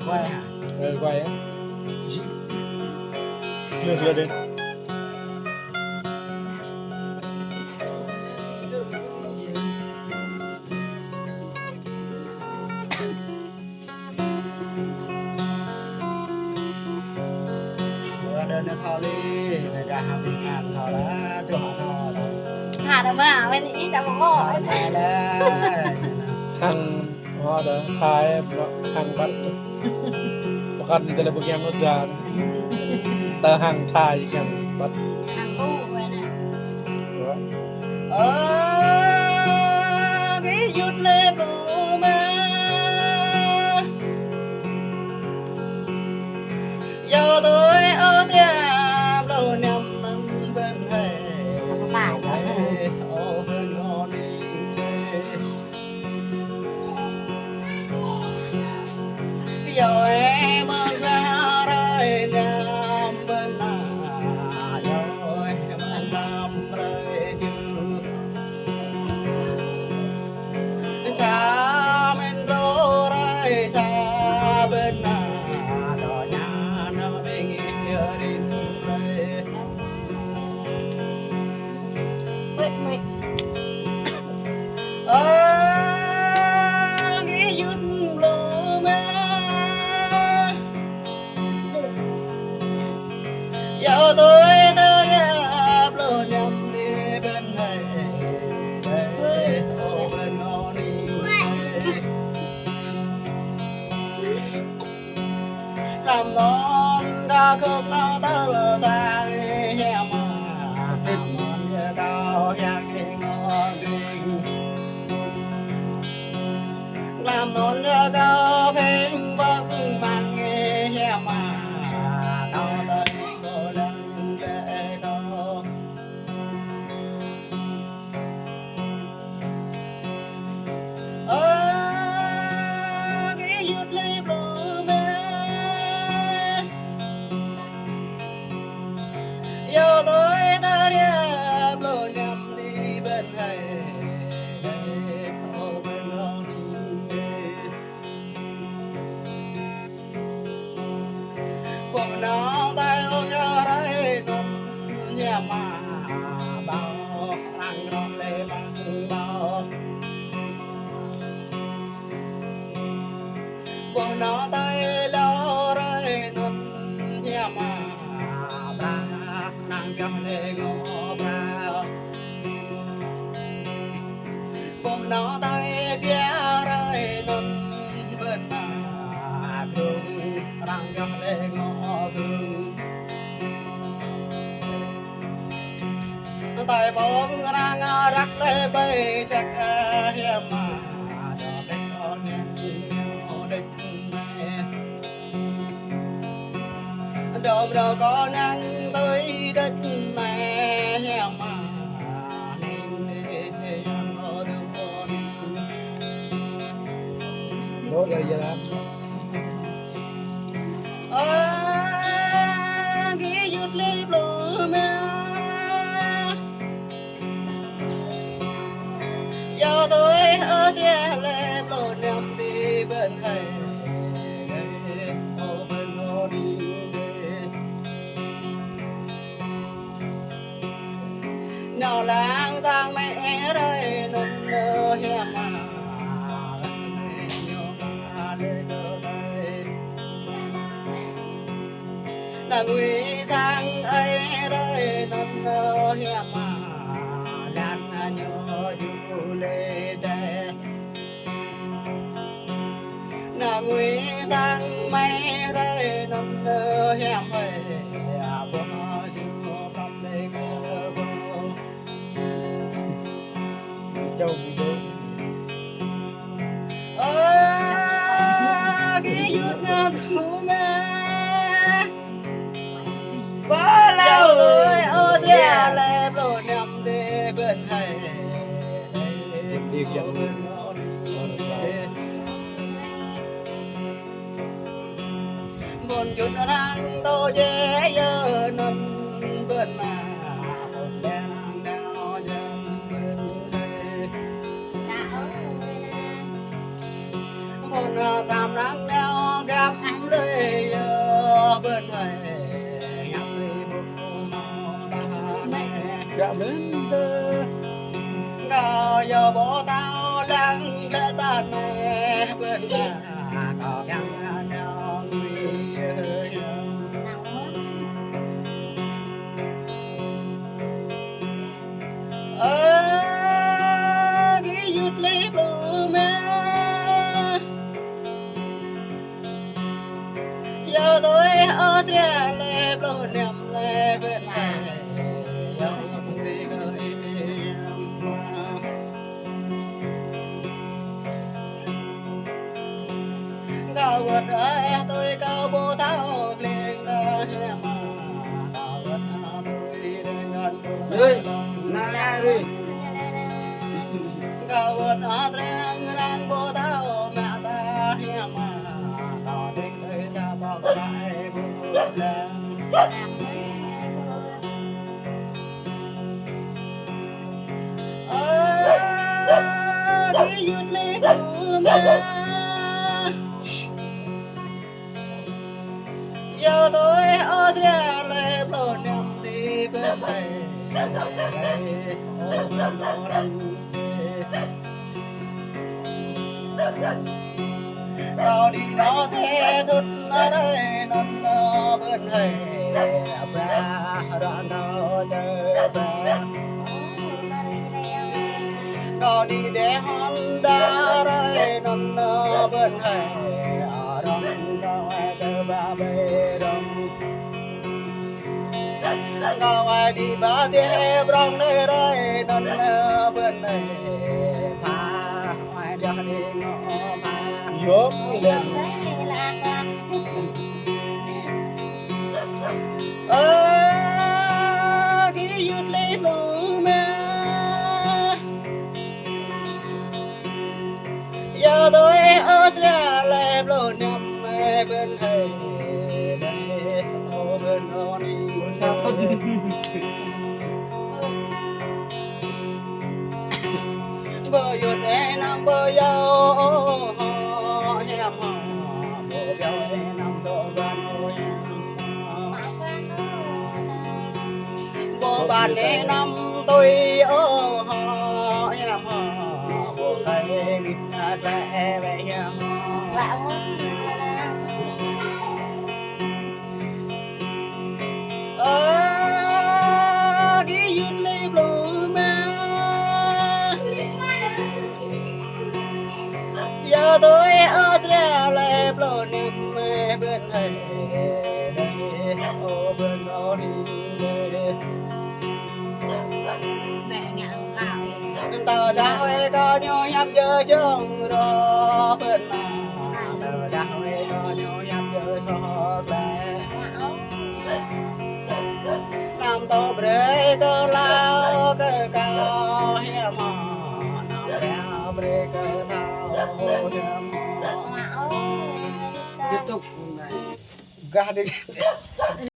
quay hả? Quay á. Được đi. Đơn thò đi, người ta học tiếng Hàn thò đó, tôi họ thò đó. Hạt ở mà bên ý ta mong ngỏ Đây là Hang hoa đó, Thái, hang bắt. Bukan di dalam bagian hujan. Ta hang Thái kan bắt. hàng cu vậy nè. cái dút lên đồ mà giờ tôi ở nhà lâu năm năm bên hè Lại đó. ở bên ngon đi giờ em ra đây nằm bên nào rồi em nằm đây chưa xa bên đâu đây xa bên nào đó nhà nó bên kia đi đây Mày cái dứt lô mẹ giờ tôi tới đẹp lô nhầm đi bên này ô bên nó đi làm non đã không nó ta lờ xa hẻm mà tìm mòn cao hẹn đi ngon kinh làm non đã cao phênh vắng mang hẻm mà cao tới cô lần lệ đâu cái dứt lấy bờ mẹ giờ tôi ta đẹp lối nhầm đi bên thầy ô bên nó đi cô nó tay ôm nhớ đây nằm nhà mà bao răng nó lê bằng bao cô nó tay lo đây nằm nhà mà nàng gầm lê ngõ bao bông nó tay bia rơi nôn bên mà thương nàng gầm lê ngõ thương tay bông nàng rắc lê bay chắc hiểm mà cho đích con em đích mẹ đom đâu có nắng tới đất mẹ hẻm mà nên để cho đứa con Đó là giờ làm. cái dứt lấy bờ mẹ giờ tôi ở nhà lên bờ nằm đi bên thầy ô bên nó đi nào lang thang mẹ đây nôn nơ hẻm mà là nguy sang ấy đây nôn nơ hẻm mà lan nhớ du lê tè là nguy sang mẹ đây nôn nơ hẻm ấy bố du cầm lê cơ Châu bị đôi. cái dứt thú mẹ Quá lâu lâu tôi ở nhà lem rồi nằm đi bên thầy Đi chẳng bên buồn chút răng tôi dễ giờ nằm bên mà buồn đang đau dần bên thầy buồn làm nắng đeo gặp anh gạ mến đơ ngờ giờ bỏ tao lăng để ta nè bên nhà có nhang nhau người nào hết đi dứt lấy bờ mẹ giờ tôi ở tre lê bờ nằm lê bên này đi gửi cao vượt ơi tôi cao bố tháo liền ta mà cao vượt tôi đến gần Ơi, nè đi. cao vượt trang đang bố tháo mẹ ta mà cao đến tới cha bao lại bước lên làm đi dứt lấy bờ mẹ giờ tôi ở tre lê bờ nằm đi bên này tao đi nó thế thức ở đây nằm bên này ba ra nó chơi ba tao đi để Honda đây nằm bên này ở đó tao chơi ba bê đông ngao ai đi ba thế brong nơi đây nằm bên này pha ai ra đi ngõ pha Dốt lên đi dứt lấy bờ mẹ giờ tôi ở ra lê bờ nằm bên thầy đây ở bên đó đi Sao thân? bờ dột đây nằm bờ dâu em bờ dâu đây nằm độ ban ôi bờ bàn đây nằm tôi ở em bờ cây nghịch trẻ về em lạ quá đi dứt lấy bờ mẹ giờ tôi ở tre lê bờ nằm bên thầy đây ở bên đó đi đây mẹ nhận vào tờ đau có nhau nhắm giờ chân đó bên nào tờ đau có nhau nhắm giờ so lẽ nam tô bre cơ lao cơ cao hiểm nam đeo bre cơ thao hiểm Wow. Tiếp tục này. gà đi